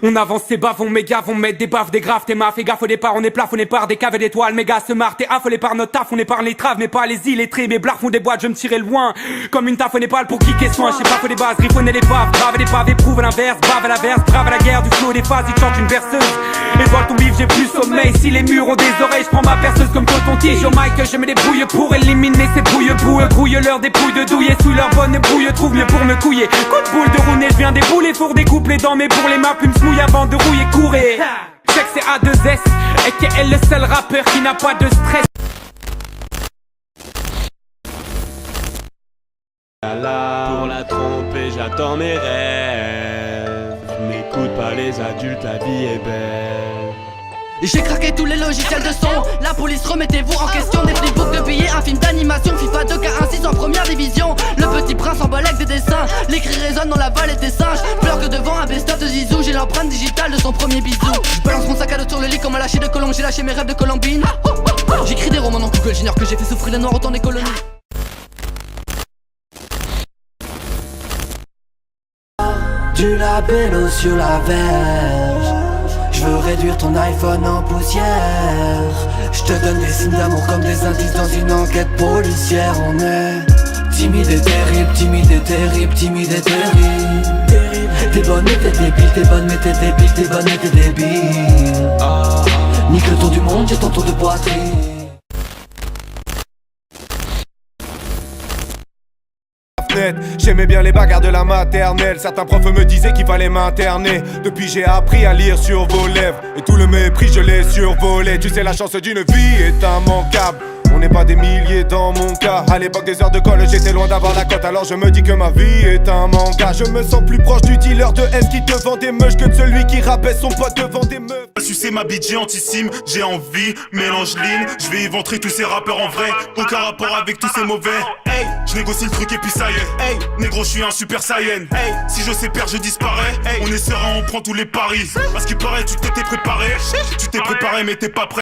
On avance ses baves, on méga, on met des baffes, des graves, t'es ma, fais gaffe au départ, on est plafonné par des caves et d'étoiles, méga se marre, t'es affolé par notre taf, on épargne les traves, mais pas les illettrés, mes blagues font des boîtes, je me tirais loin, comme une taf au Népal pour kicker soin, je sais pas faut des bases, griffonner les baves, grave des paves, éprouve l'inverse, brave à l'averse, brave à la guerre, du flow des phases, il chante une berceuse, et vois ton bif, j'ai plus sommeil, si les murs ont des oreilles, je prends ma perceuse comme coton-tige, au mic, je me débrouille pour éliminer ces brouille-boueux, grouille-leur des pouilles de douille, et sous leur bonne brouille, trouve mieux pour me couiller, coup de boule de rounet, je viens débouler pour découpler dans mes bourrelets, ma plume smouille avant de rouiller, courir. Check c'est A2S, et qu'elle est le seul rappeur qui n'a pas de stress. Pour la tromper, j'attends mes rêves. N'écoute pas les adultes, la vie est belle. J'ai craqué tous les logiciels de son. La police, remettez-vous en question. Des flipbooks de billets, un film d'animation, FIFA 2K16 en première division. Le petit prince en balèque des dessins. Les cris résonnent dans la vallée des singes. Pleure que devant un best-of de Zizou. J'ai l'empreinte digitale de son premier bisou. Je balance mon sac à dos sur le lit comme un lâcher de colombe. J'ai lâché mes rêves de Colombine. J'écris des romans dans Google, j'ignore que j'ai fait souffrir les noirs autant des colonies. Du labello sur la verge. Je veux réduire ton iPhone en poussière. Je te donne des signes d'amour comme des indices dans une enquête policière. On est timide et terrible, timide et terrible, timide et terrible. T'es bonne mais t'es débile, t'es bonne mais t'es débile, t'es bonne mais t'es débile. Nique le tour du monde, j'ai ton tour de poitrine. J'aimais bien les bagarres de la maternelle. Certains profs me disaient qu'il fallait m'interner. Depuis j'ai appris à lire sur vos lèvres. Et tout le mépris je l'ai survolé. Tu sais la chance d'une vie est immanquable. On n'est pas des milliers dans mon cas. À l'époque des heures de colle j'étais loin d'avoir la cote. Alors je me dis que ma vie est un manga. Je me sens plus proche du dealer de S qui te vend des meuches que de celui qui rabaisse son pote devant des meufs. Sucer ma bite géantissime, j'ai envie, mélange ligne. Je vais éventrer tous ces rappeurs en vrai. Aucun rapport avec tous ces mauvais. Hey, je négocie le truc et puis ça y est. Hey, négro je suis un super saiyan. Hey, si je sais perdre je disparais. Hey, on est serein, on prend tous les paris. Parce qu'il paraît tu t'étais préparé. Tu t'es préparé mais t'es pas prêt.